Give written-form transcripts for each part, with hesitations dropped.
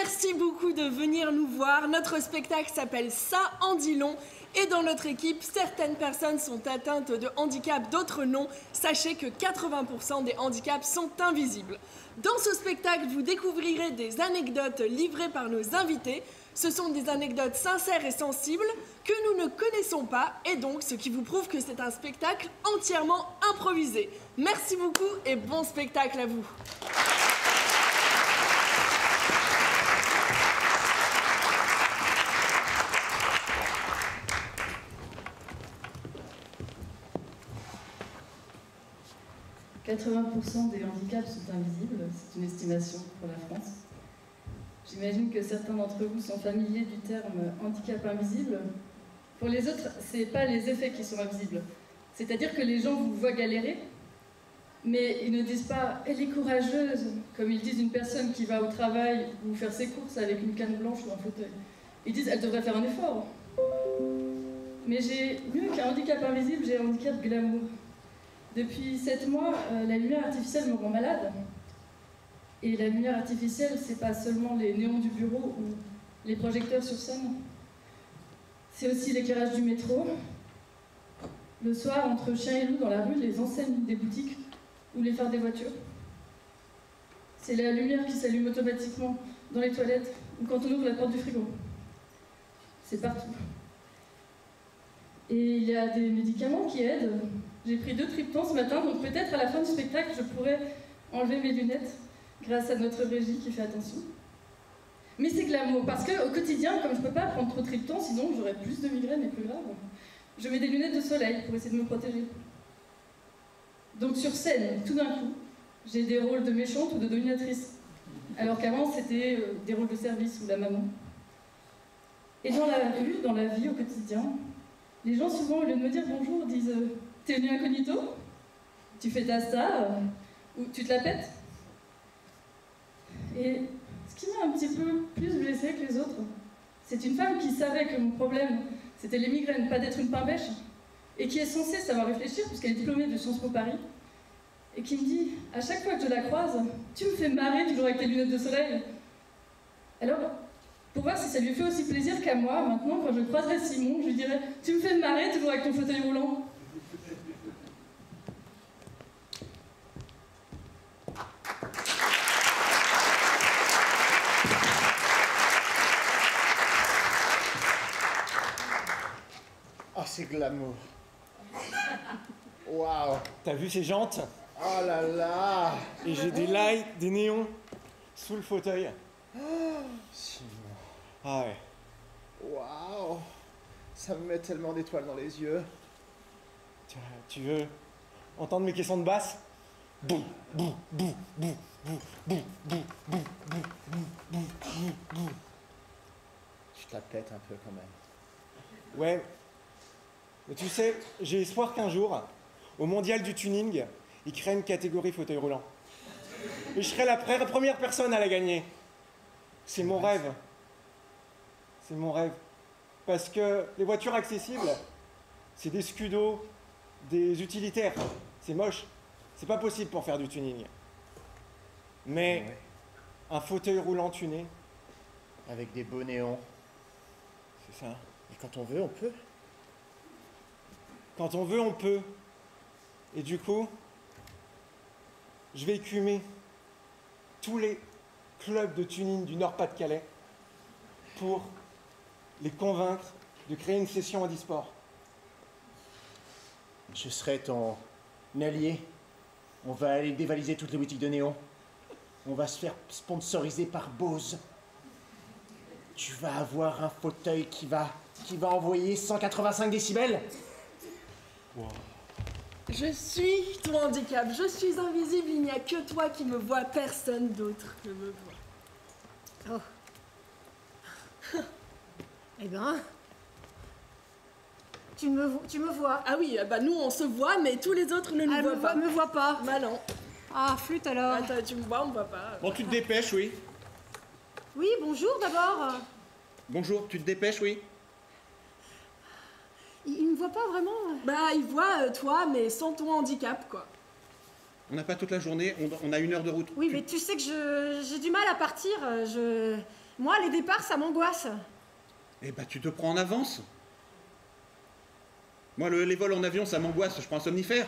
Merci beaucoup de venir nous voir. Notre spectacle s'appelle Ça en dit long. Et dans notre équipe, certaines personnes sont atteintes de handicap, d'autres non. Sachez que 80% des handicaps sont invisibles. Dans ce spectacle, vous découvrirez des anecdotes livrées par nos invités. Ce sont des anecdotes sincères et sensibles que nous ne connaissons pas, et donc ce qui vous prouve que c'est un spectacle entièrement improvisé. Merci beaucoup et bon spectacle à vous. « 80% des handicaps sont invisibles, c'est une estimation pour la France. J'imagine que certains d'entre vous sont familiers du terme handicap invisible. Pour les autres, ce n'est pas les effets qui sont invisibles. C'est-à-dire que les gens vous voient galérer, mais ils ne disent pas « elle est courageuse », comme ils disent une personne qui va au travail ou faire ses courses avec une canne blanche ou un fauteuil. Ils disent « elle devrait faire un effort ». Mais j'ai mieux qu'un handicap invisible, j'ai un handicap glamour. Depuis 7 mois, la lumière artificielle me rend malade. Et la lumière artificielle, c'est pas seulement les néons du bureau ou les projecteurs sur scène. C'est aussi l'éclairage du métro. Le soir, entre chien et loup dans la rue, les enseignes des boutiques ou les phares des voitures. C'est la lumière qui s'allume automatiquement dans les toilettes ou quand on ouvre la porte du frigo. C'est partout. Et il y a des médicaments qui aident. J'ai pris 2 triptans ce matin, donc peut-être à la fin du spectacle, je pourrais enlever mes lunettes grâce à notre régie qui fait attention. Mais c'est glamour, parce qu'au quotidien, comme je ne peux pas prendre trop de triptans, sinon j'aurais plus de migraines et plus grave, je mets des lunettes de soleil pour essayer de me protéger. Donc sur scène, tout d'un coup, j'ai des rôles de méchante ou de dominatrice, alors qu'avant c'était des rôles de service ou la maman. Et dans la rue, dans la vie, au quotidien, les gens souvent, au lieu de me dire bonjour, disent « t'es venu incognito ? Tu fais ta star ? Ou tu te la pètes ?» Et ce qui m'a un petit peu plus blessée que les autres, c'est une femme qui savait que mon problème, c'était les migraines, pas d'être une pain bêche, et qui est censée savoir réfléchir, puisqu'elle est diplômée de Sciences Po Paris, et qui me dit, à chaque fois que je la croise, « tu me fais marrer toujours avec tes lunettes de soleil ». Alors, pour voir si ça lui fait aussi plaisir qu'à moi, maintenant, quand je croiserai Simon, je lui dirai « tu me fais marrer toujours avec ton fauteuil roulant ». Oh, c'est glamour. Waouh. T'as vu ces jantes? Oh là là. Et j'ai des lights, des néons sous le fauteuil. Simon. Ah ouais. Waouh. Ça me met tellement d'étoiles dans les yeux. Tu veux entendre mes caissons de basse? Boum, boum, boum, boum, boum, boum, boum, boum, boum, boum, boum, boum, boum. Tu te la pètes un peu quand même. Ouais. Mais tu sais, j'ai espoir qu'un jour, au mondial du tuning, ils créent une catégorie fauteuil roulant. Et je serai la première personne à la gagner. C'est mon rêve. C'est mon rêve. Parce que les voitures accessibles, c'est des scudos, des utilitaires. C'est moche. C'est pas possible pour faire du tuning. Mais Ouais. un fauteuil roulant tuné, Avec des beaux néons. c'est ça. Et quand on veut, on peut. Quand on veut, on peut. Et du coup, je vais écumer tous les clubs de tuning du Nord-Pas-de-Calais pour les convaincre de créer une session handisport. Je serai ton allié. On va aller dévaliser toutes les boutiques de néons. On va se faire sponsoriser par Bose. Tu vas avoir un fauteuil qui va envoyer 185 décibels. Wow. Je suis ton handicap, je suis invisible, il n'y a que toi qui me vois, personne d'autre ne me voit. Oh. Eh ben, tu me vois. Ah oui, bah nous on se voit, mais tous les autres ne nous voient pas. Me voit pas. Bah non. Ah, flûte alors. Attends, tu me vois, on me voit pas. Bon, tu te dépêches, oui. Oui, bonjour d'abord. Bonjour, tu te dépêches, oui. Il me voit pas vraiment. Bah il voit toi, mais sans ton handicap, quoi. On n'a pas toute la journée, on a 1 heure de route. Oui, mais tu sais que j'ai du mal à partir. Moi, les départs, ça m'angoisse. Eh ben, tu te prends en avance. Moi, les vols en avion, ça m'angoisse. Je prends un somnifère.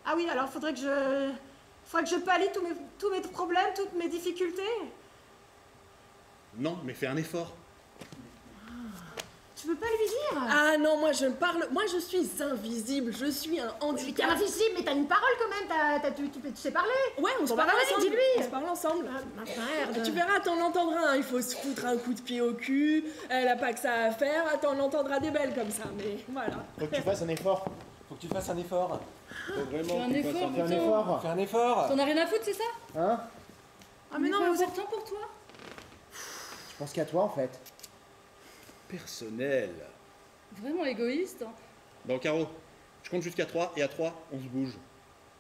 Ah oui, alors faudrait que je pallie tous mes problèmes, toutes mes difficultés. Non, mais fais un effort. Tu peux pas lui dire? Ah non, moi je suis invisible, je suis un Mais t'es handicap. invisible, mais t'as une parole quand même, tu sais parler. Ouais, on se Bon, parle bah, vas-y, ensemble. dis-lui. On se parle ensemble. Ah, merde. Tu verras, t'en entendras un, il faut se foutre un coup de pied au cul, elle a pas que ça à faire, t'en entendras des belles comme ça, mais voilà. Faut que tu fasses un effort. Faut que tu fasses un effort. Faut vraiment Fais un effort, Fais un putain. effort. Fais un effort. T'en as rien à foutre, c'est ça? Hein? Ah mais non, mais vous êtes... important pour toi? Je pense qu'à toi en fait. personnel. Vraiment égoïste. Bon, Caro, je compte jusqu'à 3 et à 3, on se bouge.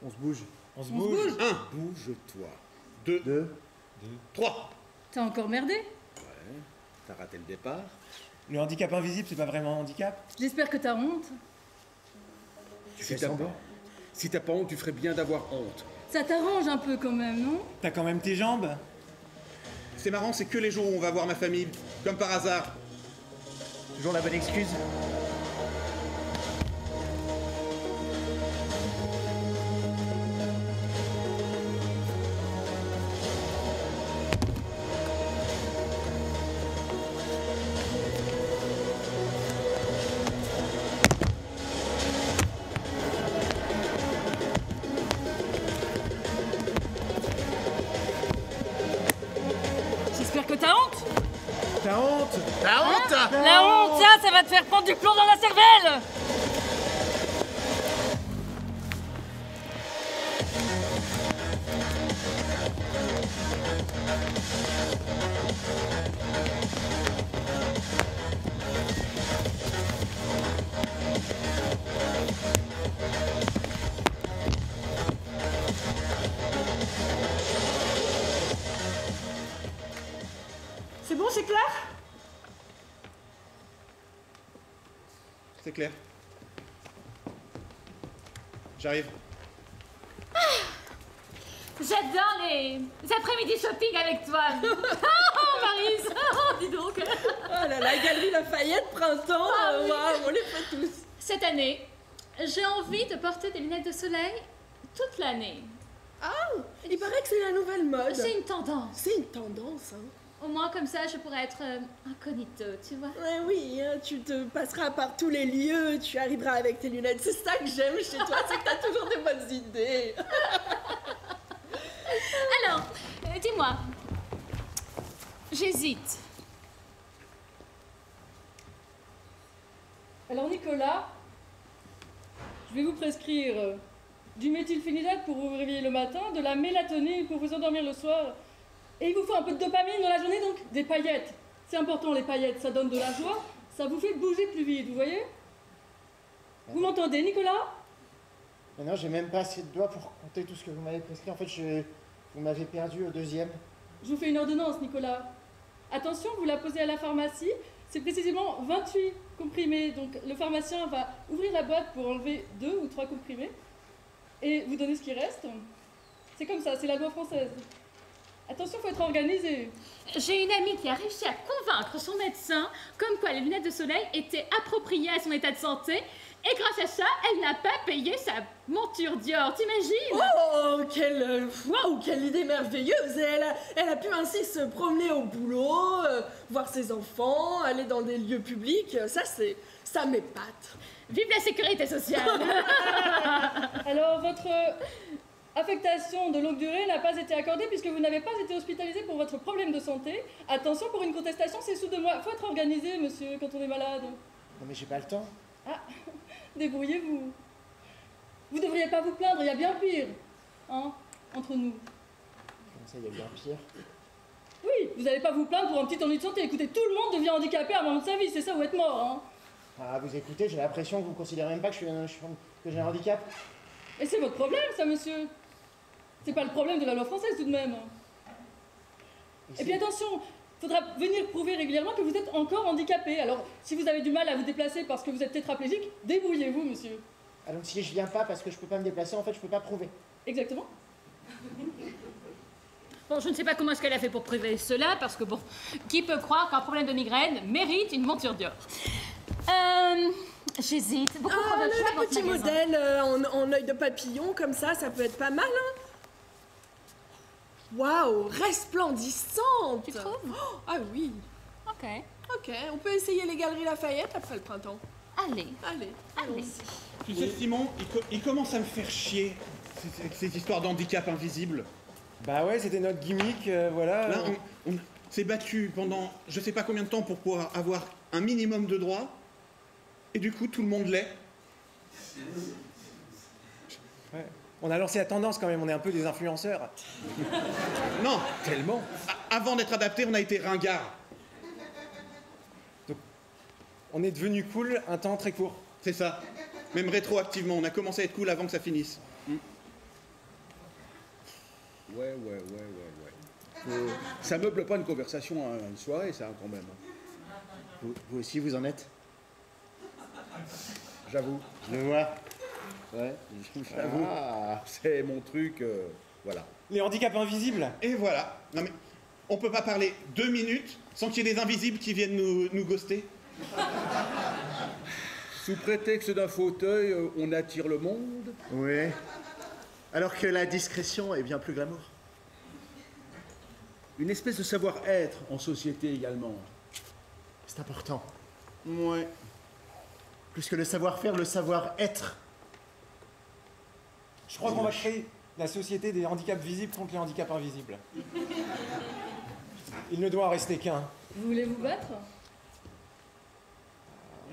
On se bouge. On se On se bouge. bouge. 1, bouge-toi. 2, 2. 3. T'as encore merdé? Ouais, t'as raté le départ. Le handicap invisible, c'est pas vraiment un handicap. J'espère que t'as honte. Tu Si fais t'as semblant. pas, si t'as pas honte, tu ferais bien d'avoir honte. Ça t'arrange un peu quand même, non? T'as quand même tes jambes. C'est marrant, c'est que les jours où on va voir ma famille, comme par hasard. Toujours la bonne excuse. J'espère que t'as honte. T'as honte? T'as honte? La honte, ça va te faire prendre du plomb dans la cervelle. C'est bon, c'est clair? C'est clair. J'arrive. J'adore les après-midi shopping avec toi. Oh, Maryse, oh, dis donc. Oh là là, Galerie Lafayette, printemps, Ah oui. waouh, on les fait tous. Cette année, j'ai envie de porter des lunettes de soleil toute l'année. Il paraît que c'est la nouvelle mode. C'est une tendance. C'est une tendance, hein. Au moins, comme ça, je pourrais être incognito, tu vois. Ouais, oui, hein, tu te passeras par tous les lieux, tu arriveras avec tes lunettes. C'est ça que j'aime chez toi, c'est que t'as toujours des bonnes idées. Alors, dis-moi. J'hésite. Alors Nicolas, je vais vous prescrire du méthylphénidate pour vous réveiller le matin, de la mélatonine pour vous endormir le soir, et il vous faut un peu de dopamine dans la journée, donc des paillettes. C'est important les paillettes, ça donne de la joie, ça vous fait bouger plus vite, vous voyez? Vous m'entendez Nicolas? Mais non, j'ai même pas assez de doigts pour compter tout ce que vous m'avez prescrit. En fait, vous m'avez perdu au deuxième. Je vous fais une ordonnance Nicolas. Attention, vous la posez à la pharmacie, c'est précisément 28 comprimés, donc le pharmacien va ouvrir la boîte pour enlever 2 ou 3 comprimés, et vous donner ce qui reste. C'est comme ça, c'est la loi française. Attention, faut être organisé. J'ai une amie qui a réussi à convaincre son médecin comme quoi les lunettes de soleil étaient appropriées à son état de santé. Et grâce à ça, elle n'a pas payé sa monture Dior, t'imagines? Oh, quelle idée merveilleuse. Et elle a pu ainsi se promener au boulot, voir ses enfants, aller dans des lieux publics. Ça m'épate. Vive la sécurité sociale. Alors, votre affectation de longue durée n'a pas été accordée puisque vous n'avez pas été hospitalisé pour votre problème de santé. Attention, pour une contestation, c'est sous 2 mois. Faut être organisé, monsieur, quand on est malade. Non, mais j'ai pas le temps. Débrouillez-vous. Vous devriez pas vous plaindre, il y a bien pire. Hein, entre nous. Comment ça, il y a bien pire? Oui, vous n'allez pas vous plaindre pour un petit ennui de santé. Écoutez, tout le monde devient handicapé à un moment de sa vie, c'est ça ou être mort, hein. Ah, vous écoutez, j'ai l'impression que vous considérez même pas que que j'ai un handicap. Et c'est votre problème, ça, monsieur. C'est pas le problème de la loi française, tout de même. Et puis attention, il faudra venir prouver régulièrement que vous êtes encore handicapé. Alors, si vous avez du mal à vous déplacer parce que vous êtes tétraplégique, débrouillez-vous, monsieur. Ah, donc si je viens pas parce que je peux pas me déplacer, en fait, je peux pas prouver. Exactement. Bon, je ne sais pas comment est-ce qu'elle a fait pour prouver cela, parce que bon, qui peut croire qu'un problème de migraine mérite une monture Dior? J'hésite. Beaucoup trop de choix dans Le ce petit magasin. modèle en œil de papillon, comme ça peut être pas mal, hein. Waouh, resplendissante. Tu trouves? Oh, ah oui. Ok. Ok, on peut essayer les Galeries Lafayette après le printemps. Allez. Allez, Allez. allons-y. Tu sais, Simon, il commence à me faire chier, ces histoires d'handicap invisible. Bah ouais, c'était notre gimmick, voilà. Là, on s'est battu pendant je sais pas combien de temps pour pouvoir avoir un minimum de droits, et du coup, tout le monde l'est. Ouais. On a lancé la tendance quand même, on est un peu des influenceurs. Non, Tellement. avant d'être adapté, on a été ringard. Donc, on est devenu cool un temps très court. C'est ça. Même rétroactivement, on a commencé à être cool avant que ça finisse. Ouais. Ça meuble pas une conversation à une soirée, ça, quand même. Vous aussi, vous en êtes? J'avoue. Je le vois. Ouais, j'avoue. Ah, c'est mon truc, voilà. Les handicaps invisibles. Et voilà. Non mais, on peut pas parler 2 minutes sans qu'il y ait des invisibles qui viennent nous ghoster. Sous prétexte d'un fauteuil, on attire le monde. Oui. Alors que la discrétion est bien plus glamour. Une espèce de savoir-être en société également. C'est important. Ouais. Plus que le savoir-faire, le savoir-être. Je crois qu'on va créer la société des handicaps visibles contre les handicaps invisibles. Il ne doit en rester qu'un. Vous voulez vous battre?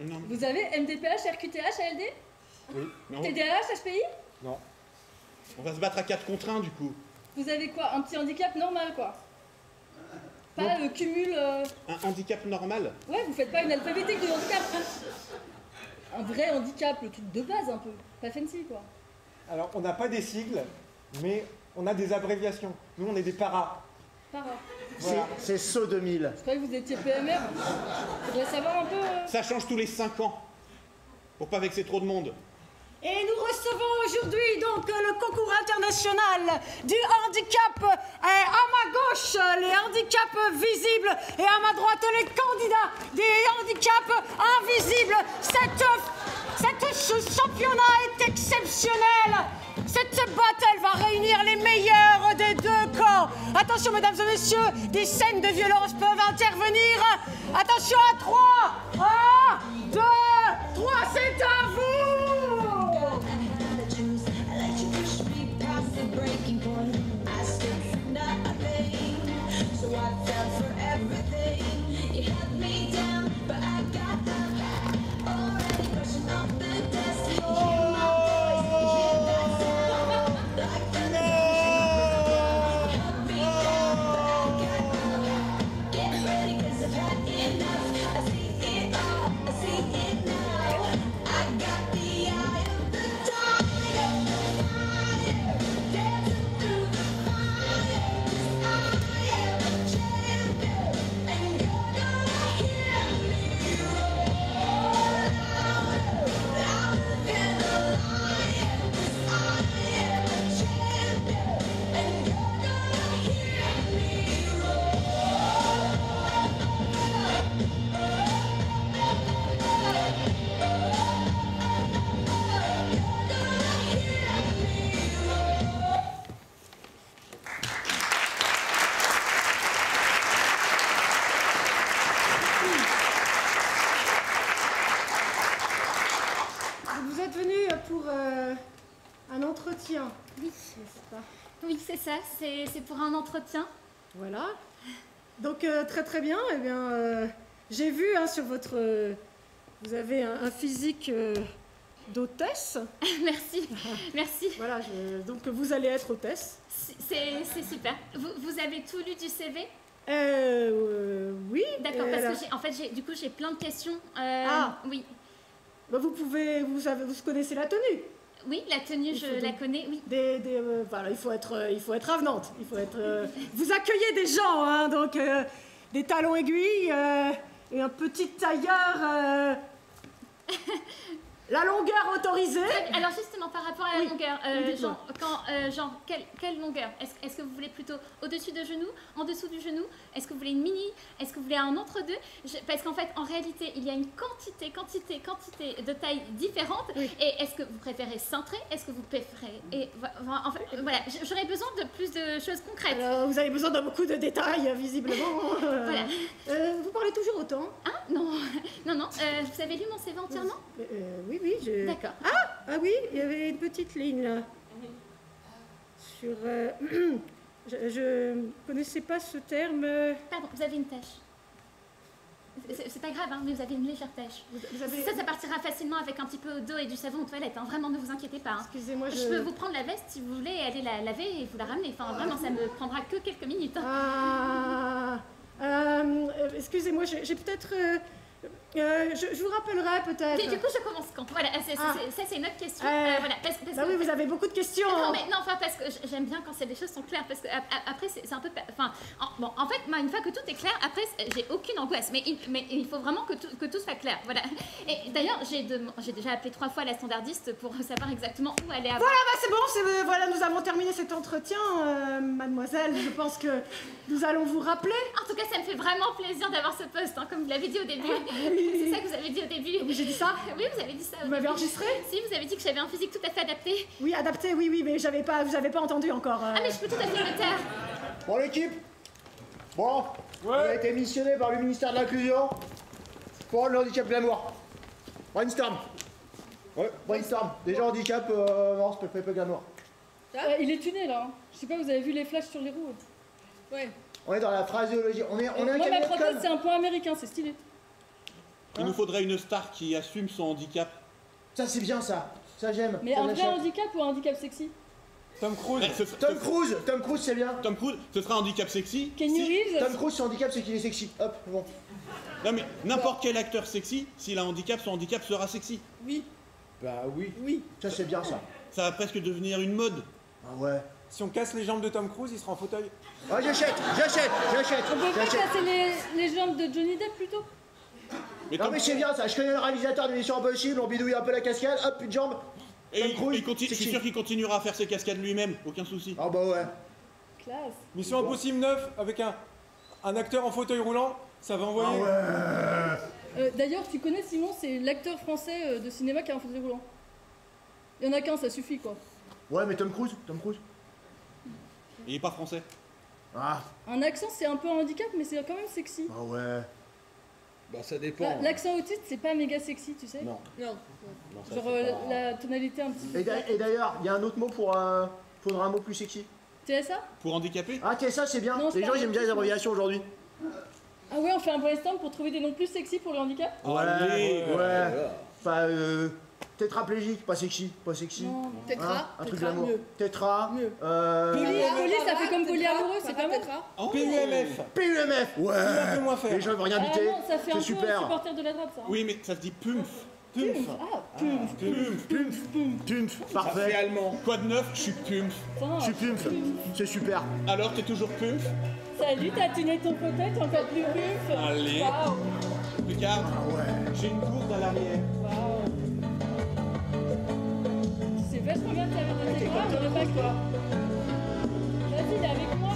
Non. Vous avez MDPH, RQTH, ALD? Non. TDAH, HPI? Non. On va se battre à 4 contre 1 du coup. Vous avez quoi? Un petit handicap normal, quoi? Pas le cumul... Un handicap normal. Ouais, vous faites pas une alphabétique du handicap. Un vrai handicap, le truc de base un peu. Pas fancy, quoi. Alors, on n'a pas des sigles, mais on a des abréviations. Nous, on est des paras. Para. Voilà. C'est SO 2000. Je croyais que vous étiez PMR. Faudrait savoir un peu... Ça change tous les 5 ans. Pour pas vexer trop de monde. Et nous recevons aujourd'hui donc le concours international du handicap. À ma gauche, les handicaps visibles et à ma droite, les candidats des handicaps invisibles. Ce championnat est exceptionnel. Cette battle va réunir les meilleurs des deux camps. Attention, mesdames et messieurs, des scènes de violence peuvent intervenir. Attention à 3, 1, 2, 3, c'est à vous. Vous êtes venu pour un entretien, Oui. n'est-ce pas? Oui, c'est ça. C'est pour un entretien. Voilà. Donc très très bien. Eh bien, j'ai vu sur votre... vous avez un physique d'hôtesse. Merci. Merci. Voilà, donc vous allez être hôtesse. C'est super. Vous avez tout lu du CV? Oui. D'accord, alors, parce que du coup j'ai plein de questions. Oui. bah, vous connaissez la tenue. Oui, la tenue, je la connais, oui. Voilà, il faut être avenante. Il faut être. Vous accueillez des gens, hein, donc des talons aiguilles et un petit tailleur. La longueur autorisée. Alors justement, par rapport à la longueur, quelle longueur? Est-ce que vous voulez plutôt au-dessus de genou, en dessous du genou? Est-ce que vous voulez une mini? Est-ce que vous voulez un entre-deux? Parce qu'en fait, en réalité, il y a une quantité de tailles différentes. Oui. Et est-ce que vous préférez cintré? Est-ce que vous préférez... En fait, voilà, j'aurais besoin de plus de choses concrètes. Alors, vous avez besoin de beaucoup de détails, visiblement. Voilà. Vous parlez toujours autant? Hein? Non, vous avez lu mon CV entièrement? Oui, je... D'accord. Ah oui, il y avait une petite ligne là. Sur... je ne connaissais pas ce terme. Pardon, vous avez une tâche. C'est pas grave, hein, mais vous avez une légère tâche. Vous avez... Ça partira facilement avec un petit peu d'eau et du savon aux toilettes. Hein. Vraiment, ne vous inquiétez pas. Hein. Excusez-moi, je peux vous prendre la veste si vous voulez aller la laver et vous la ramener. Enfin, vraiment, ça me prendra que quelques minutes. Hein. Excusez-moi, j'ai peut-être... je vous rappellerai peut-être. Du coup, je commence quand? Voilà, ça c'est une autre question. Voilà, parce oui, vous avez beaucoup de questions. Non, mais non, enfin, parce que j'aime bien quand des choses sont claires, parce que après, c'est un peu... Enfin, bon, en fait, moi, une fois que tout est clair, après, j'ai aucune angoisse, mais il faut vraiment que tout soit clair, voilà. Et d'ailleurs, j'ai déjà appelé 3 fois la standardiste pour savoir exactement où aller avoir... Voilà, c'est bon, voilà, nous avons terminé cet entretien, mademoiselle. Je pense que nous allons vous rappeler. En tout cas, ça me fait vraiment plaisir d'avoir ce poste, hein, comme vous l'avez dit au début. C'est ça que vous avez dit au début. Oui, j'ai dit ça? Oui, vous avez dit ça. Vous m'avez enregistré? Si, vous avez dit que j'avais un physique tout à fait adapté. Oui, adapté, oui, mais vous avez pas entendu encore. Ah, mais je peux tout à fait le taire. Bon, l'équipe. Bon, on a été missionné par le ministère de l'Inclusion pour le handicap glamour. Brainstorm. Ouais, brainstorm. Déjà handicap, non, c'est pas glamour. Il est tuné là. Hein. Je sais pas, vous avez vu les flashs sur les roues? Ouais. On est dans la phraséologie. On est un Moi, ma cabinet de prothèse, com. c'est un point américain, c'est stylé. Il nous faudrait une star qui assume son handicap. Ça, c'est bien, ça. Ça, j'aime. Mais Ça, un vrai j'achète. handicap ou un handicap sexy? Tom Cruise. Tom Cruise, c'est bien. Tom Cruise, ce sera un handicap sexy. Kenny Reeves? Tom Cruise, son handicap, c'est qu'il est sexy. Hop, bon. Non mais n'importe quel acteur sexy, s'il a un handicap, son handicap sera sexy. Oui. Bah oui. Oui. Ça, c'est bien, ça. Ça va presque devenir une mode. Ah ouais. Si on casse les jambes de Tom Cruise, il sera en fauteuil. Ah, j'achète. On peut pas casser les jambes de Johnny Depp plutôt? Non, mais c'est bien, ça. Je connais le réalisateur de Mission Impossible, on bidouille un peu la cascade, hop, plus de jambes. Et Tom Cruise, je suis sûr qu'il continuera à faire ses cascades lui-même, aucun souci. Ah bah ouais. Classe. Mission Impossible 9 avec un acteur en fauteuil roulant, ça va envoyer. Ah ouais. D'ailleurs, tu connais Simon, c'est l'acteur français de cinéma qui a un fauteuil roulant. Il y en a qu'un, ça suffit quoi. Ouais, mais Tom Cruise. Il est pas français. Ah. Un accent, c'est un peu un handicap, mais c'est quand même sexy. Ah ouais. Bah ça dépend. L'accent autiste, c'est pas méga sexy, tu sais. Non. Non. Non, ça, Genre c'est pas- la tonalité un petit peu. Et d'ailleurs, il y a un autre mot pour faudra un mot plus sexy. TSA? Pour handicapé? Ah, TSA, c'est bien. Non, c'est Les pas gens, ils aiment bien les un abréviations aujourd'hui. Ah ouais, on fait un brainstorm pour trouver des noms plus sexy pour le handicap? Allez, Ouais. Voilà. Enfin, tétraplégique, pas sexy. Non. Tétra. Un truc Tétra, d'amour. mieux. Tétra. Mieux. Poli, ça fait comme polyamoureux, c'est pas mal. Tétra. Oh. PUMF. PUMF. Ouais. Un peu moins faire. Les gens veulent rien Ah buter. non, ça fait un C'est peu super. supporter de la droite, ça. Oui, mais ça se dit pumf. Pumf. Ah, pumf. Pumf. C'est Parfait. allemand. Quoi de neuf? Je suis pumf. Putain. Je suis pumf. C'est super. Alors t'es toujours pumf? Salut, t'as tuné ton fauteuil, t'es encore plus pumf. Allez. Waouh. Regarde, Ah ouais. j'ai une gourde à l'arrière. Waouh. C'est vachement bien de t'avoir de tes bras, j'aurais pas que toi. Vas-y, il est avec moi.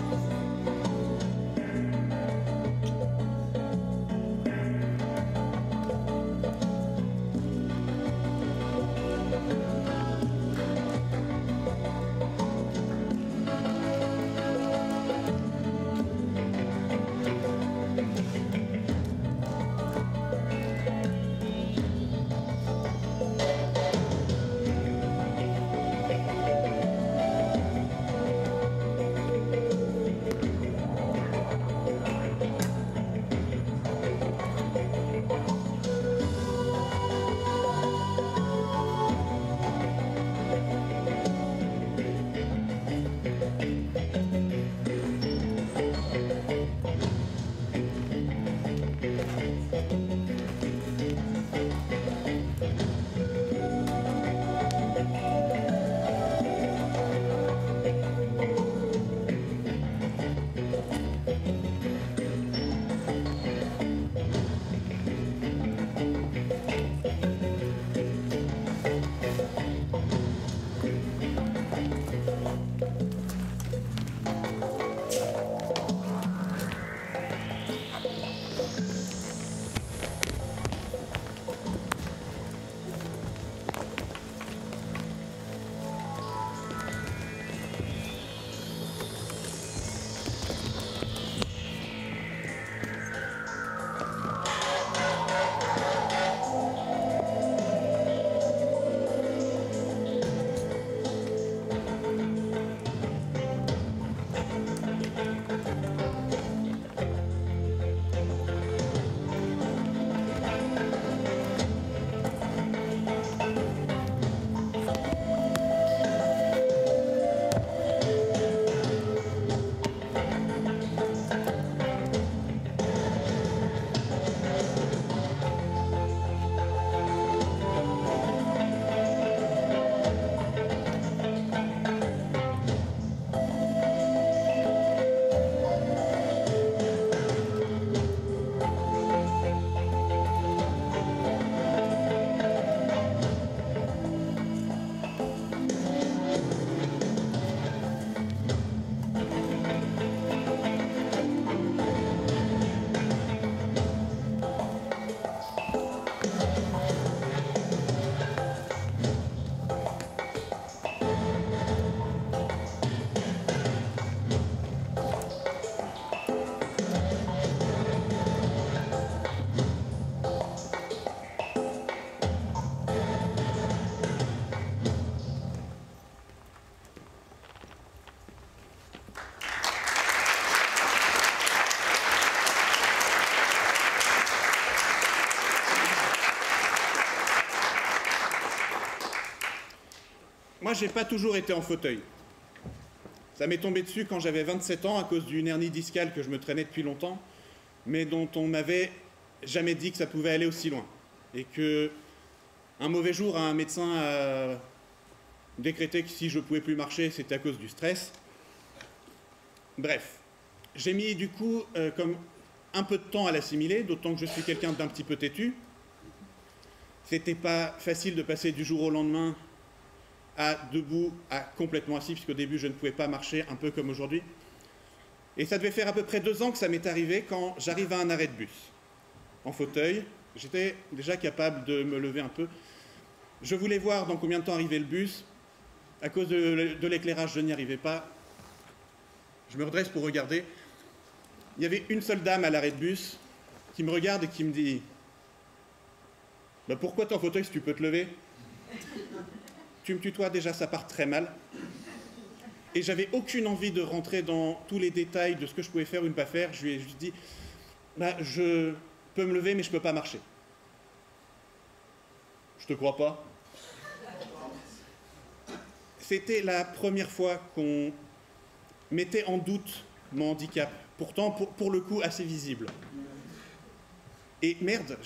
Moi, j'ai pas toujours été en fauteuil. Ça m'est tombé dessus quand j'avais 27 ans à cause d'une hernie discale que je me traînais depuis longtemps, mais dont on m'avait jamais dit que ça pouvait aller aussi loin. Et que un mauvais jour, un médecin a décrété que si je pouvais plus marcher, c'était à cause du stress. Bref, j'ai mis du coup comme un peu de temps à l'assimiler, d'autant que je suis quelqu'un d'un petit peu têtu. C'était pas facile de passer du jour au lendemain à debout, à complètement assis, puisqu'au début je ne pouvais pas marcher, un peu comme aujourd'hui. Et ça devait faire à peu près 2 ans que ça m'est arrivé quand j'arrive à un arrêt de bus. En fauteuil, j'étais déjà capable de me lever un peu. Je voulais voir dans combien de temps arrivait le bus. À cause de l'éclairage, je n'y arrivais pas. Je me redresse pour regarder. Il y avait une seule dame à l'arrêt de bus qui me regarde et qui me dit « Bah pourquoi t'es en fauteuil si tu peux te lever ?» Tu me tutoies, déjà ça part très mal. Et j'avais aucune envie de rentrer dans tous les détails de ce que je pouvais faire ou ne pas faire. Je lui ai juste dit bah, je peux me lever mais je peux pas marcher. Je te crois pas. C'était la première fois qu'on mettait en doute mon handicap. Pourtant, pour le coup, assez visible. Et merde,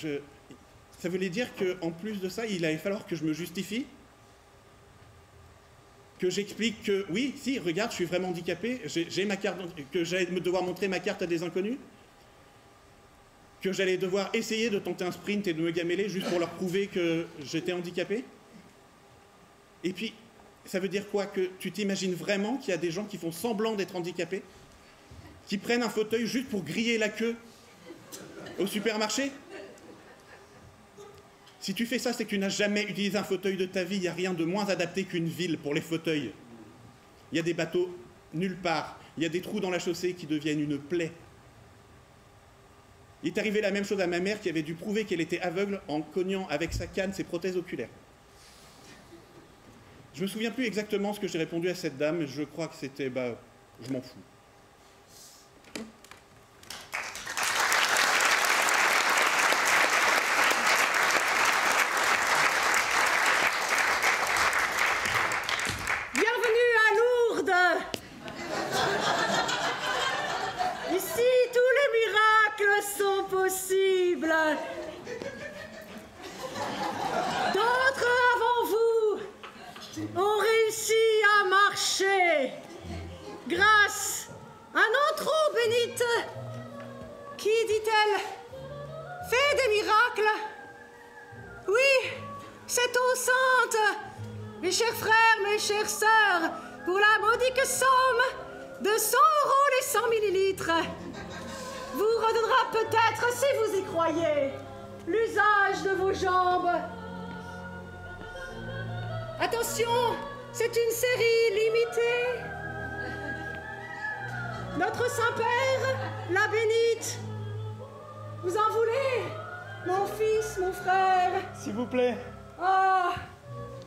ça voulait dire qu'en plus de ça, il allait falloir que je me justifie. Que j'explique que, oui, si, regarde, je suis vraiment handicapé, j'ai ma carte, que j'allais devoir montrer ma carte à des inconnus, que j'allais devoir essayer de tenter un sprint et de me gameler juste pour leur prouver que j'étais handicapé. Et puis, ça veut dire quoi? Que tu t'imagines vraiment qu'il y a des gens qui font semblant d'être handicapés, qui prennent un fauteuil juste pour griller la queue au supermarché? Si tu fais ça, c'est que tu n'as jamais utilisé un fauteuil de ta vie. Il n'y a rien de moins adapté qu'une ville pour les fauteuils. Il y a des bateaux nulle part. Il y a des trous dans la chaussée qui deviennent une plaie. Il est arrivé la même chose à ma mère qui avait dû prouver qu'elle était aveugle en cognant avec sa canne ses prothèses oculaires. Je me souviens plus exactement ce que j'ai répondu à cette dame. Je crois que c'était je m'en fous. Mes chers frères, mes chères sœurs, pour la modique somme de 100 € les 100 millilitres, vous redonnera peut-être, si vous y croyez, l'usage de vos jambes. Attention, c'est une série limitée. Notre Saint-Père, la bénite. Vous en voulez, mon fils, mon frère? S'il vous plaît. Ah,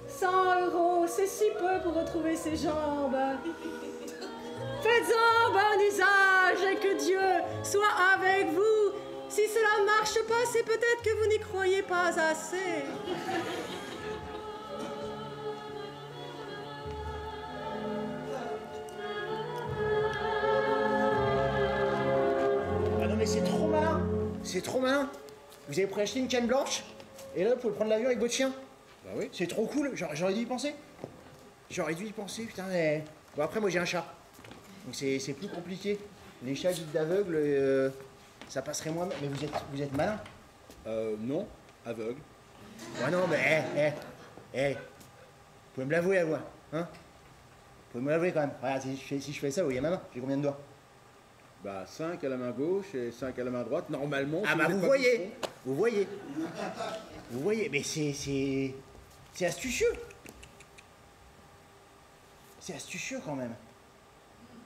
100 €, c'est si peu pour retrouver ses jambes. Faites-en bon usage et que Dieu soit avec vous. Si cela ne marche pas, c'est peut-être que vous n'y croyez pas assez. Ah non mais c'est trop malin. C'est trop malin. Vous avez préacheté une canne blanche et là vous pouvez prendre l'avion avec votre chien. Bah oui. C'est trop cool, j'aurais dû y penser. J'aurais dû y penser, putain. Mais... Bon après moi j'ai un chat. Donc c'est plus compliqué. Les chats guides d'aveugle, ça passerait moins. Mais vous êtes malin. Non, aveugle. Ouais non mais vous pouvez me l'avouer à vous, hein? Vous pouvez me l'avouer quand même. Regarde, si je fais ça, vous voyez ma main, j'ai combien de doigts? Bah 5 à la main gauche et 5 à la main droite. Normalement. Ah bah vous voyez. Vous voyez. Vous voyez, mais c'est astucieux. C'est astucieux quand même.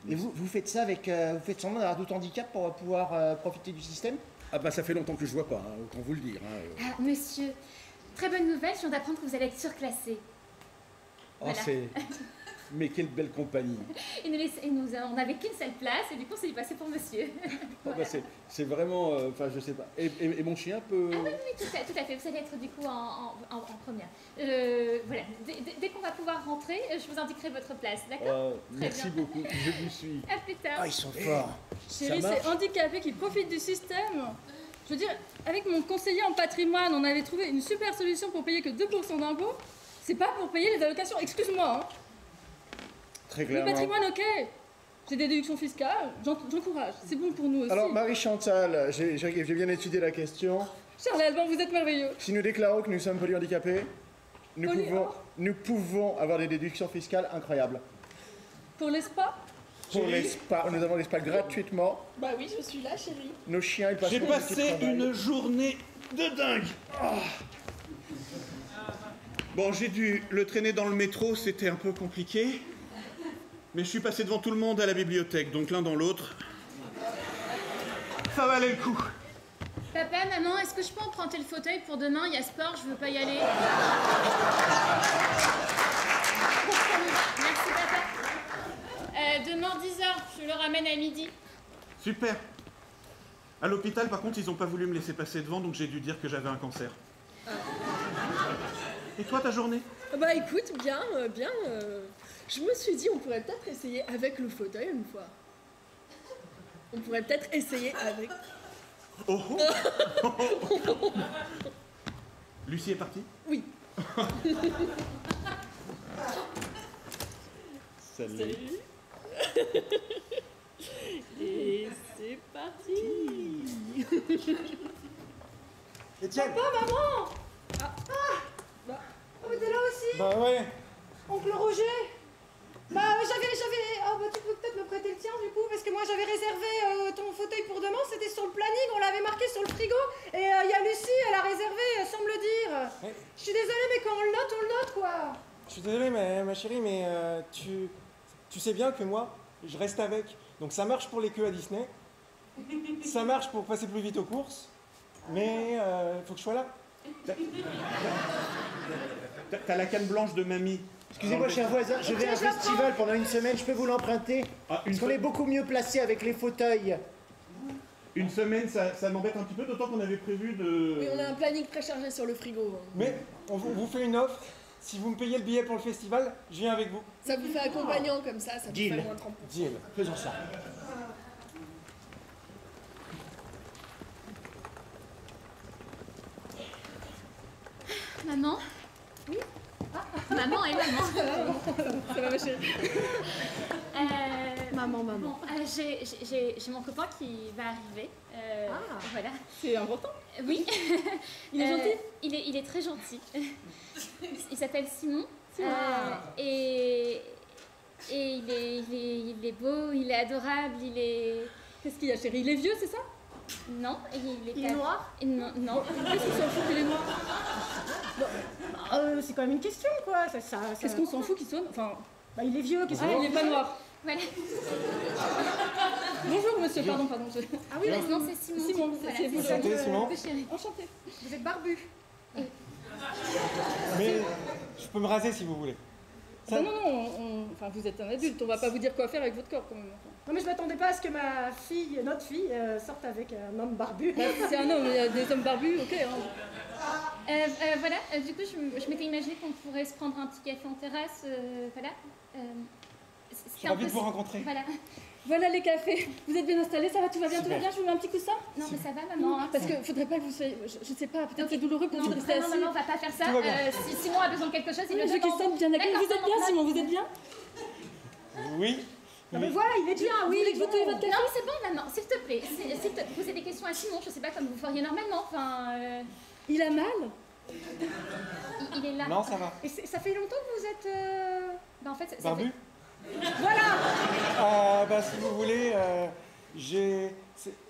Et vous faites ça avec... vous faites semblant d'avoir d'autres handicaps pour pouvoir profiter du système? Ah bah ça fait longtemps que je vois pas, hein, autant vous le dire. Hein. Ah, monsieur, très bonne nouvelle, je viens d'apprendre que vous allez être surclassé. Oh, Voilà. c'est... Mais quelle belle compagnie. On n'avait qu'une seule place et du coup, on s'est passé pour monsieur. Ah bah, c'est vraiment... Enfin, je sais pas. Et mon chien peut... Ah oui, tout à fait. Vous allez être du coup en première. Voilà. Dès qu'on va pouvoir rentrer, je vous indiquerai votre place, d'accord? Merci beaucoup, je vous suis. À plus tard. Ah, ils sont forts. Chérie, c'est handicapé qui profite du système. Je veux dire, avec mon conseiller en patrimoine, on avait trouvé une super solution pour payer que 2% d'impôts. C'est pas pour payer les allocations, excuse-moi. Hein. Très Le clairement. patrimoine, ok. J'ai des déductions fiscales, j'encourage. C'est bon pour nous aussi. Alors, Marie-Chantal, j'ai bien étudié la question. Charles Alban, vous êtes merveilleux. Si nous déclarons que nous sommes polyhandicapés, nous pouvons avoir des déductions fiscales incroyables. Pour les spas? Pour les spas, nous avons des spas gratuitement. Bah oui, je suis là, chérie. Nos chiens, ils passent. J'ai passé une journée de dingue. Ah. Bon, j'ai dû le traîner dans le métro, c'était un peu compliqué. Mais je suis passé devant tout le monde à la bibliothèque, donc l'un dans l'autre. Ça valait le coup. Papa, maman, est-ce que je peux emprunter le fauteuil pour demain? Il y a sport, je veux pas y aller. Merci, papa. Demain, 10h, je le ramène à midi. Super. À l'hôpital, par contre, ils n'ont pas voulu me laisser passer devant, donc j'ai dû dire que j'avais un cancer. Et toi, ta journée? Bah écoute, bien. Je me suis dit, on pourrait peut-être essayer avec le fauteuil une fois. On pourrait peut-être essayer avec... Oh, oh. Lucie est partie? Oui. Salut. Et c'est parti. Étienne. Papa, maman. Bah, Oh, mais t'es là aussi. Bah ouais. Oncle Roger. Bah j'avais... Oh bah tu peux peut-être me prêter le tien du coup, parce que moi j'avais réservé ton fauteuil pour demain, c'était sur le planning, on l'avait marqué sur le frigo, et il y a Lucie, elle a réservé sans me le dire. Ouais. Je suis désolée, mais quand on le note quoi. Je suis désolé, ma chérie, mais tu sais bien que moi, je reste avec. Donc ça marche pour les queues à Disney, ça marche pour passer plus vite aux courses, mais faut que je sois là. T'as la canne blanche de mamie. Excusez-moi, cher voisin, je vais à un festival pendant une semaine, je peux vous l'emprunter? Ah, Parce qu'on est beaucoup mieux placé avec les fauteuils. Une semaine, ça m'embête un petit peu, d'autant qu'on avait prévu de... oui, on a un planning très chargé sur le frigo. Mais on vous fait une offre, si vous me payez le billet pour le festival, je viens avec vous. Ça vous fait accompagnant comme ça vous Deal. fait moins 30%. Deal. Faisons ça. Maman? Oui? Maman et maman. Ça va ma chérie. Maman. Bon, j'ai mon copain qui va arriver. Voilà. C'est important. Oui. Il est gentil? Il est très gentil. Il s'appelle Simon. Et il est beau, il est adorable, il est... Qu'est-ce qu'il y a, chérie? Il est vieux, c'est ça? Non, il est noir? Non. Qu'est-ce qu'on s'en fout qu'il est noir? C'est quand même une question quoi. Qu'est-ce qu'on s'en fout qu'il sonne? Enfin, Bah il est vieux, qu'est-ce ah, qu'on... il est pas noir. Voilà. Bonjour monsieur, pardon. Ah oui, non, c'est Simon. Simon, Voilà, c'est vous. Enchanté, Simon. Enchanté. Vous êtes barbu. Mais je peux me raser si vous voulez. Ça- Non, enfin vous êtes un adulte, on va pas vous dire quoi faire avec votre corps quand même. Non mais je m'attendais pas à ce que notre fille, sorte avec un homme barbu. Bah, c'est un homme, il y a des hommes barbus, ok. Hein. Voilà, du coup, je m'étais imaginé qu'on pourrait se prendre un petit café en terrasse, voilà. Je suis ravi de vous rencontrer. Voilà. Voilà les cafés. Vous êtes bien installés, ça va, tout va bien, tout va Super. bien. Je vous mets un petit coussin. Non, mais ça va, maman. Hein. Parce que faudrait pas que vous soyez, je sais pas, peut-être c'est douloureux pour Non, vous de rester vraiment, assis. maman, on va pas faire ça. Tout va bien. Si Simon a besoin de quelque chose, il Je me veux qu'il sente bien d'accord. Vous êtes bien, Simon, vous êtes bien? Oui. Non mais voilà, il est bien, oui. Vous voulez que je vous tuez votre café? Non, c'est bon, maman, s'il te plaît. Posez des questions à Simon, je sais pas, comme vous feriez normalement. Enfin, Il a mal? il est là. Non, ça va. Et ça fait longtemps que vous êtes... Bah, en fait, ça Barbu? Voilà. Bah, si vous voulez, je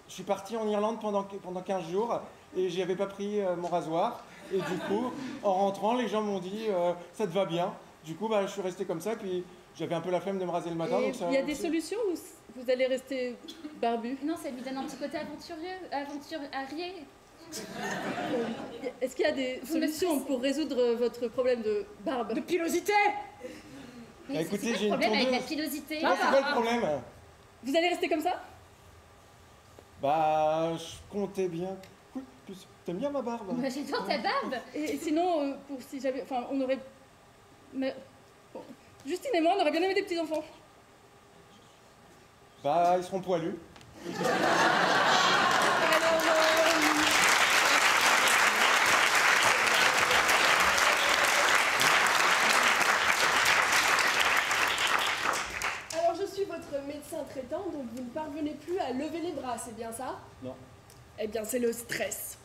suis parti en Irlande pendant 15 jours et j'avais pas pris mon rasoir. Et du coup, en rentrant, les gens m'ont dit ça te va bien. Du coup, bah, je suis resté comme ça. Puis j'avais un peu la flemme de me raser le matin. Et donc ça, il y a des solutions ou vous allez rester barbu? Non, ça lui donne un petit côté aventurier. Est-ce qu'il y a des solutions pour résoudre votre problème de barbe? De pilosité. Mais écoutez, c'est quoi j'ai le une problème avec la tondeuse. pilosité C'est quoi le problème? Vous allez rester comme ça? Bah, je comptais bien. T'aimes bien ma barbe? Moi, j'adore ta barbe. Et sinon, pour si j'avais... Enfin, on aurait... Mais... bon, Justine et moi, on aurait bien aimé des petits-enfants. Bah, ils seront poilus. Alors, je suis votre médecin traitant, donc vous ne parvenez plus à lever les bras, c'est bien ça? Non. Eh bien, c'est le stress.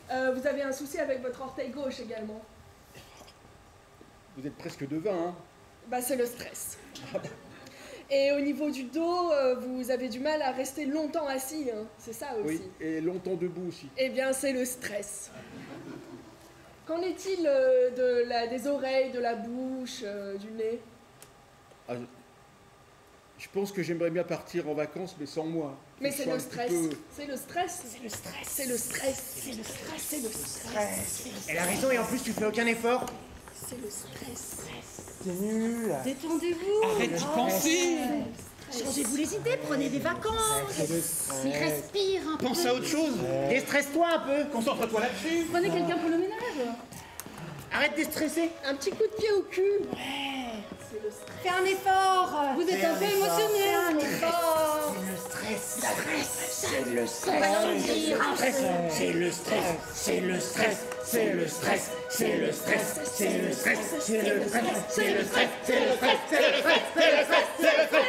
Vous avez un souci avec votre orteil gauche également. Vous êtes presque de 20, hein. Bah, c'est le stress. Et au niveau du dos, vous avez du mal à rester longtemps assis, hein. C'est ça aussi. Oui, et longtemps debout aussi. Eh bien, c'est le stress. Qu'en est-il des oreilles, de la bouche, du nez? Ah, je pense que j'aimerais bien partir en vacances, mais sans moi. Mais Que je c'est sois le un petit stress. peu- C'est le stress. C'est le stress. C'est le stress. C'est le stress. C'est le stress. Elle a raison et en plus tu fais aucun effort. C'est le stress. T'es nul. Détendez-vous. Arrête d'y penser. Changez-vous les idées, prenez des vacances. Mais respire un peu. Pense à autre chose. Déstresse-toi un peu. Concentre-toi là-dessus. Prenez quelqu'un pour le ménage. Arrête de stresser. Un petit coup de pied au cul. Fais un effort. Vous êtes un peu émotionné. Un effort. C'est le stress. C'est le stress. C'est le stress. C'est le stress. C'est le stress. C'est le stress. C'est le stress. C'est le stress. C'est le stress. C'est le stress. C'est le stress. C'est le stress. C'est le stress.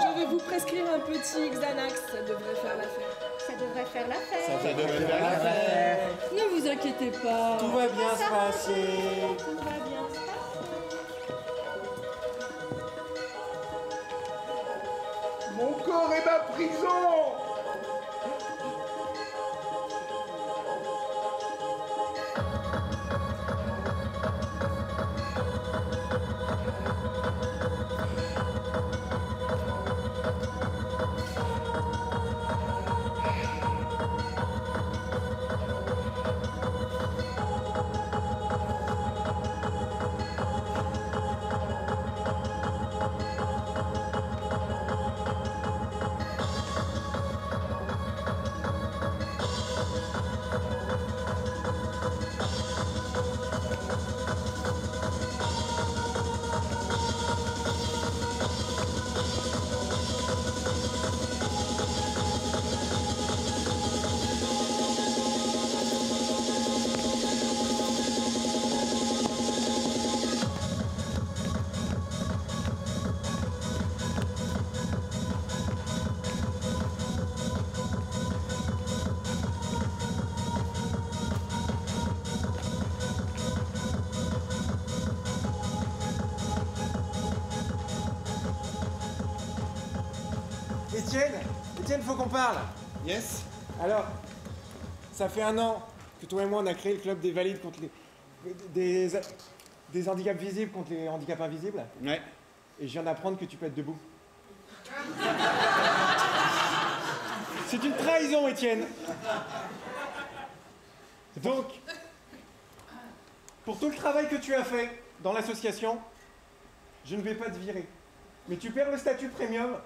Je vais vous prescrire un petit Xanax, ça devrait faire l'affaire. Ça devrait faire l'affaire. Ça devrait faire l'affaire. Ne vous inquiétez pas. Tout va bien se passer. Tout va bien. Mon corps est ma prison. Étienne, faut qu'on parle. Yes. Alors, ça fait 1 an que toi et moi on a créé le club des valides contre des handicaps visibles contre les handicaps invisibles. Ouais. Et je viens d'apprendre que tu peux être debout. C'est une trahison, Étienne. Donc, pour tout le travail que tu as fait dans l'association, je ne vais pas te virer. Mais tu perds le statut premium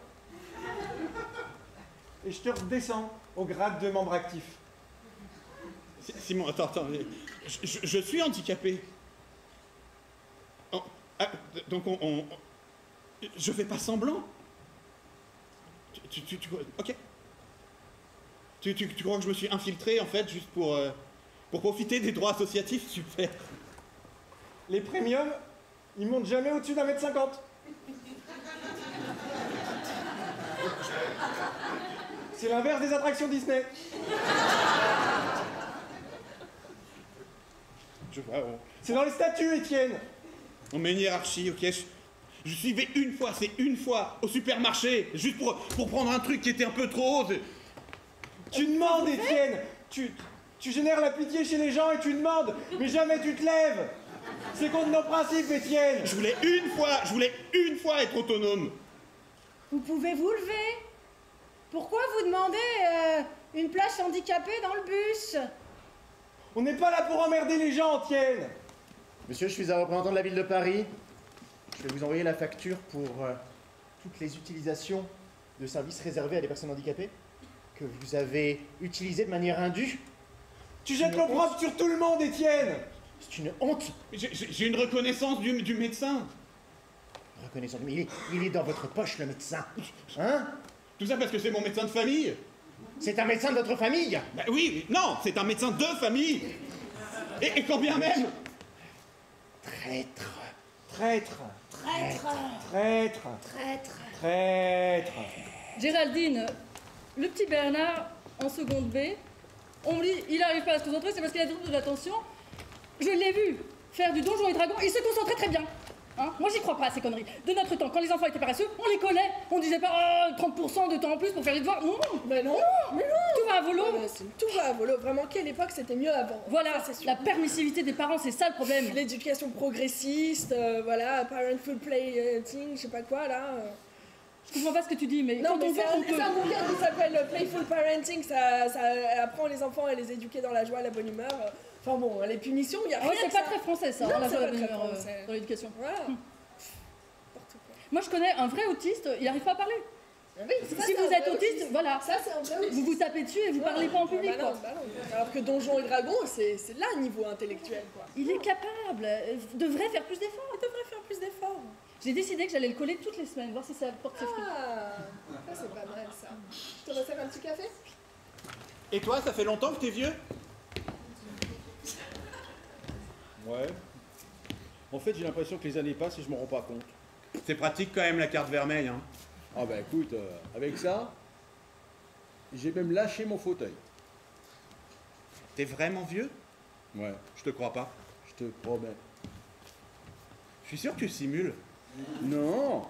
et je te redescends au grade de membre actif. Simon, attends. Je suis handicapé. Donc je fais pas semblant. Ok. Tu crois que je me suis infiltré en fait juste pour profiter des droits associatifs? Super. Les premiums, ils montent jamais au-dessus d'1,50 m. C'est l'inverse des attractions Disney. Je vois. C'est dans les statuts, Étienne. On met une hiérarchie, ok. Je suis vais une fois, c'est une fois, au supermarché, juste pour prendre un truc qui était un peu trop haut. Tu demandes, Étienne. Tu génères la pitié chez les gens et tu demandes, mais jamais tu te lèves. C'est contre nos principes, Étienne. Je voulais une fois être autonome. Vous pouvez vous lever. Pourquoi vous demandez une place handicapée dans le bus? On n'est pas là pour emmerder les gens, Étienne. Monsieur, je suis un représentant de la ville de Paris. Je vais vous envoyer la facture pour toutes les utilisations de services réservés à des personnes handicapées que vous avez utilisées de manière indue. Tu jettes l'opprobre sur tout le monde, Étienne! C'est une honte. J'ai une reconnaissance du médecin. Reconnaissance, mais il est dans votre poche, le médecin. Hein? Tout ça parce que c'est mon médecin de famille. C'est un médecin de votre famille? Bah oui, non, c'est un médecin de famille. Et quand bien même... Traître. Traître. Traître. Traître. Traître. Traître. Géraldine, le petit Bernard en seconde B, on me dit il n'arrive pas à se concentrer, c'est parce qu'il a des troubles de l'attention. Je l'ai vu faire du donjon et dragon, il se concentrait très bien. Hein, moi, j'y crois pas à ces conneries. De notre temps, quand les enfants étaient paresseux, on les collait. On disait pas 30% de temps en plus pour faire les devoirs. Non, Mais non, mais non. tout va à volo. Tout va à volo. Vraiment, quelle époque c'était mieux avant. Voilà, Ça, c'est sûr. la permissivité des parents, c'est ça le problème. L'éducation progressiste, voilà, parentful thing, je sais pas quoi là. Je comprends pas ce que tu dis, mais Non, quand mais on veut, on peut. c'est un bouquin qui s'appelle Playful Parenting, ça apprend les enfants à les éduquer dans la joie, la bonne humeur. Enfin bon, les punitions, il y a Ah ouais, rien c'est que pas ça. très français ça, Non, hein, la c'est joie pas de la très bonne humeur, français. dans l'éducation. Voilà. Moi, je connais un vrai autiste, il n'arrive pas à parler. Oui, ça, Si c'est vous un êtes vrai autiste, voilà. Ça, c'est un vrai autiste. Vous vous tapez dessus et vous parlez pas en public, Bah non, quoi. bah non. Alors que Donjons et Dragons, c'est là niveau intellectuel, quoi. Il est capable, devrait faire plus d'efforts. Il devrait faire plus d'efforts. J'ai décidé que j'allais le coller toutes les semaines, voir si ça porte ses fruits. Ah, ça c'est pas mal ça. Je te resserre un petit café? Et toi, ça fait longtemps que t'es vieux? Ouais. En fait, j'ai l'impression que les années passent et je m'en rends pas compte. C'est pratique quand même la carte vermeille, hein. Ah bah écoute, avec ça, j'ai même lâché mon fauteuil. T'es vraiment vieux? Ouais, Je te crois pas. je te promets. Je suis sûr que tu simules. Non,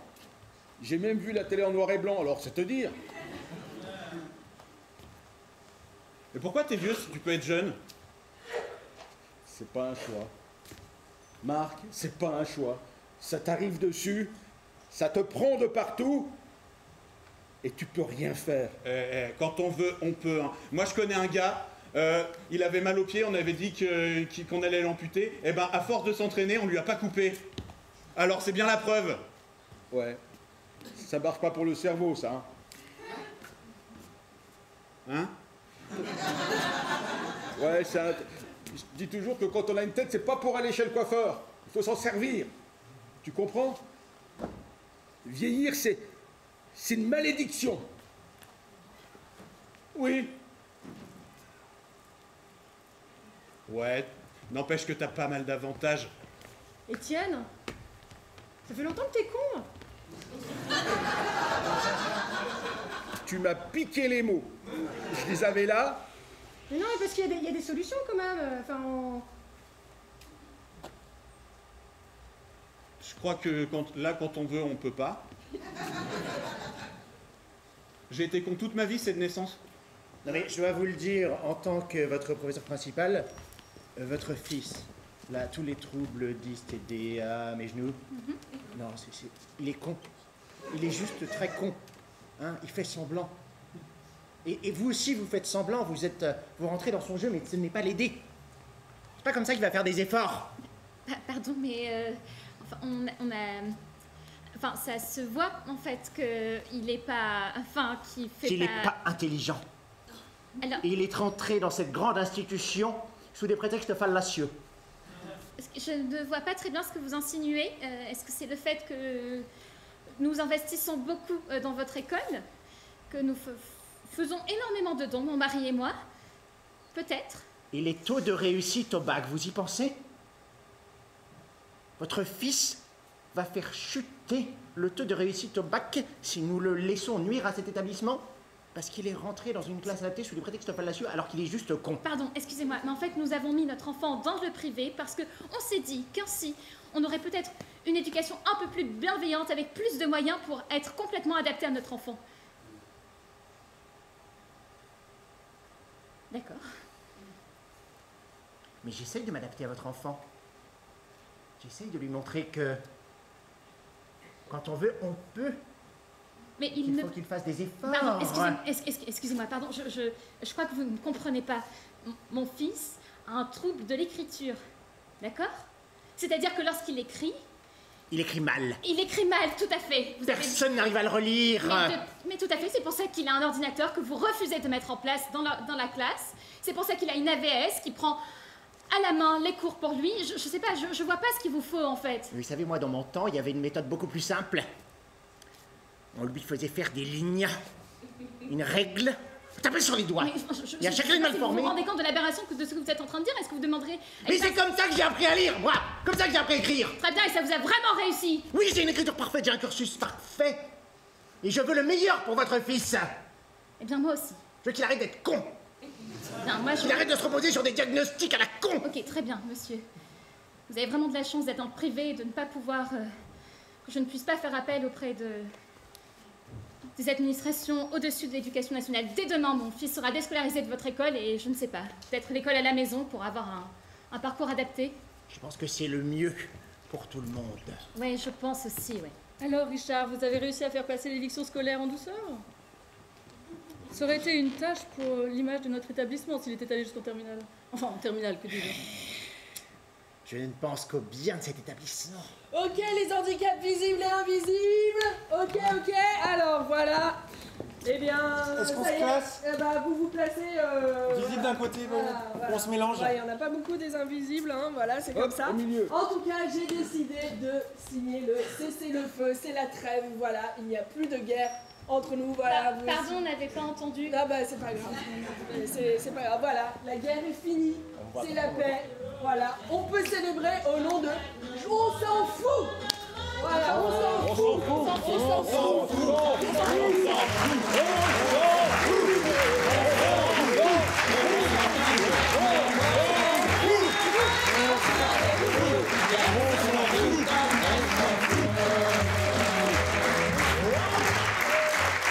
j'ai même vu la télé en noir et blanc, alors c'est te dire. Et pourquoi t'es vieux si tu peux être jeune? C'est pas un choix. Marc, c'est pas un choix. Ça t'arrive dessus, ça te prend de partout, et tu peux rien faire. Quand on veut, on peut. Hein. Moi, je connais un gars, il avait mal au pied, on avait dit qu'on allait l'amputer. Et ben, à force de s'entraîner, on lui a pas coupé. Alors, c'est bien la preuve. Ouais, ça marche pas pour le cerveau, ça. Hein? Ouais, je dis toujours que quand on a une tête, c'est pas pour aller chez le coiffeur. Il faut s'en servir. Tu comprends? Vieillir, c'est une malédiction. Oui. Ouais, n'empêche que t'as pas mal d'avantages. Étienne, ça fait longtemps que t'es con. Tu m'as piqué les mots. Je les avais là. Mais non, mais parce qu'il y a des solutions quand même. Enfin, Je crois que quand on veut, on peut pas. J'ai été con toute ma vie, c'est de naissance. Non mais je dois vous le dire, en tant que votre professeur principal, votre fils, là, tous les troubles d'ISTD à mes genoux, non, il est con. Il est juste très con. Hein, il fait semblant. Et vous aussi, vous faites semblant, vous rentrez dans son jeu, mais ce n'est pas l'aider. C'est pas comme ça qu'il va faire des efforts. Pardon, mais enfin, on a... Enfin, ça se voit en fait qu'il est pas... Enfin, Qu'il n'est pas intelligent. Alors, Et il est rentré dans cette grande institution sous des prétextes fallacieux. je ne vois pas très bien ce que vous insinuez. Est-ce que c'est le fait que nous investissons beaucoup dans votre école, que nous faisons énormément de dons, mon mari et moi? Peut-être. Et les taux de réussite au bac, vous y pensez? Votre fils va faire chuter le taux de réussite au bac si nous le laissons nuire à cet établissement parce qu'il est rentré dans une classe adaptée sous des prétextes fallacieux alors qu'il est juste con. Pardon, excusez-moi, mais en fait, nous avons mis notre enfant dans le privé parce qu'on s'est dit qu'ainsi, on aurait peut-être une éducation un peu plus bienveillante avec plus de moyens pour être complètement adapté à notre enfant. D'accord. Mais j'essaye de m'adapter à votre enfant. J'essaye de lui montrer que quand on veut, on peut. Mais Il faut qu'il fasse des efforts. Pardon, excusez-moi, pardon, je crois que vous ne comprenez pas. Mon fils a un trouble de l'écriture, d'accord? C'est-à-dire que lorsqu'il écrit... Il écrit mal. Il écrit mal, tout à fait. Personne n'arrive à le relire. Mais tout à fait, c'est pour ça qu'il a un ordinateur que vous refusez de mettre en place dans la classe. C'est pour ça qu'il a une AVS qui prend à la main les cours pour lui. Je sais pas, je vois pas ce qu'il vous faut en fait. Vous savez, moi, dans mon temps, il y avait une méthode beaucoup plus simple. On lui faisait faire des lignes, une règle, taper sur les doigts. Il y a chacun de mal formé. Vous vous rendez compte de l'aberration de ce que vous êtes en train de dire? Est-ce que vous demanderez... Mais c'est comme ça que j'ai appris à lire, moi. Comme ça que j'ai appris à écrire. Très bien, et ça vous a vraiment réussi? Oui, j'ai une écriture parfaite, j'ai un cursus parfait. Et je veux le meilleur pour votre fils. Eh bien, moi aussi. Je veux qu'il arrête d'être con. Bien, moi, qu'il arrête de se reposer sur des diagnostics à la con. Ok, très bien, monsieur. Vous avez vraiment de la chance d'être dans le privé et de ne pas pouvoir... que je ne puisse pas faire appel auprès des administrations au-dessus de l'éducation nationale. Dès demain, mon fils sera déscolarisé de votre école et je ne sais pas, peut-être l'école à la maison pour avoir un parcours adapté. Je pense que c'est le mieux pour tout le monde. Oui, je pense aussi, oui. Alors, Richard, vous avez réussi à faire passer l'éviction scolaire en douceur? Ça aurait été une tâche pour l'image de notre établissement s'il était allé jusqu'au terminal. Enfin, en terminale, que dis-je? Je ne pense qu'au bien de cet établissement. Ok, les handicaps visibles et invisibles. Ok, alors voilà. Eh bien, est-ce qu'on ça se y est. place? Vous vous placez... Visible d'un côté, voilà. on se mélange. Il n'y en a pas beaucoup des invisibles, hein, voilà, c'est comme ça. Au milieu. En tout cas, j'ai décidé de signer le cessez-le-feu, c'est la trêve, voilà, il n'y a plus de guerre entre nous, voilà. Pardon, on n'avait pas entendu. Ah bah c'est pas grave, c'est pas grave, voilà, la guerre est finie, c'est la paix, voilà. On peut célébrer au nom de... On s'en fout. Voilà, on s'en fout. On s'en fout.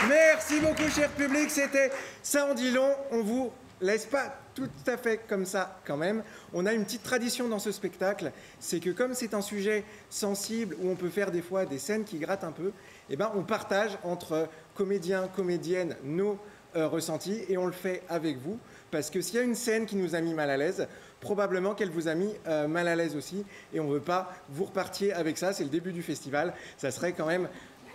Merci beaucoup, cher public. C'était Ça en dit long. On vous laisse pas tout à fait comme ça quand même. On a une petite tradition dans ce spectacle, c'est que comme c'est un sujet sensible où on peut faire des fois des scènes qui grattent un peu, eh ben on partage entre comédiens, comédiennes nos ressentis et on le fait avec vous parce que s'il y a une scène qui nous a mis mal à l'aise, probablement qu'elle vous a mis mal à l'aise aussi et on ne veut pas vous repartiez avec ça. C'est le début du festival. Ça serait quand même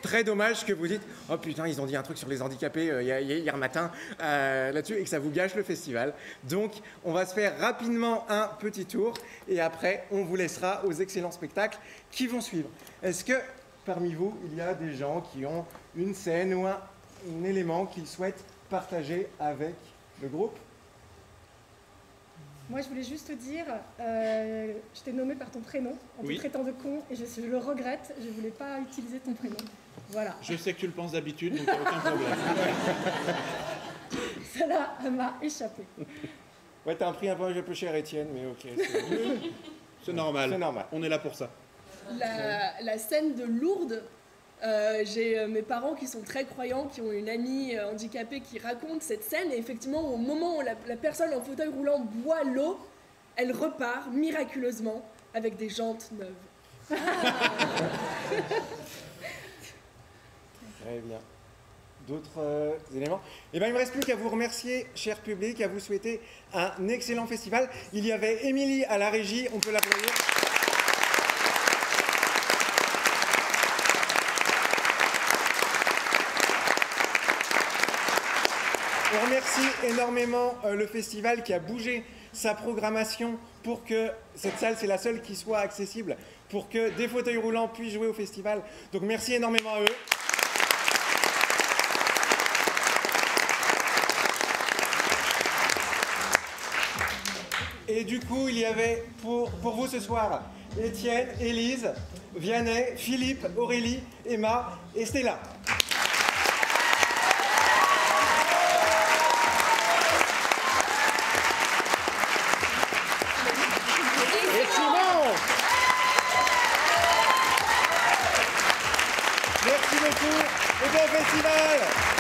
très dommage que vous dites « Oh putain, ils ont dit un truc sur les handicapés hier matin là-dessus » et que ça vous gâche le festival. Donc, on va se faire rapidement un petit tour et après, on vous laissera aux excellents spectacles qui vont suivre. Est-ce que, parmi vous, il y a des gens qui ont une scène ou un élément qu'ils souhaitent partager avec le groupe ? Moi, je voulais juste te dire, je t'ai nommé par ton prénom en te traitant de con et je le regrette, je ne voulais pas utiliser ton prénom. Voilà. Je sais que tu le penses d'habitude, donc il n'y a aucun problème. Cela m'a échappé. Ouais, t'as un prix un peu cher, Étienne, mais ok. C'est normal. C'est normal. On est là pour ça. La scène de Lourdes, j'ai mes parents qui sont très croyants, qui ont une amie handicapée qui raconte cette scène et effectivement au moment où la personne en fauteuil roulant boit l'eau, elle repart miraculeusement avec des jantes neuves. Très bien. D'autres éléments? Eh bien, il ne me reste plus qu'à vous remercier, cher public, à vous souhaiter un excellent festival. Il y avait Émilie à la régie, on peut l'applaudir. On remercie énormément le festival qui a bougé sa programmation pour que cette salle, c'est la seule qui soit accessible, pour que des fauteuils roulants puissent jouer au festival. Donc merci énormément à eux. Et du coup, il y avait pour vous ce soir Étienne, Élise, Vianney, Philippe, Aurélie, Emma et Stella. Et Simon. Merci beaucoup et bon festival.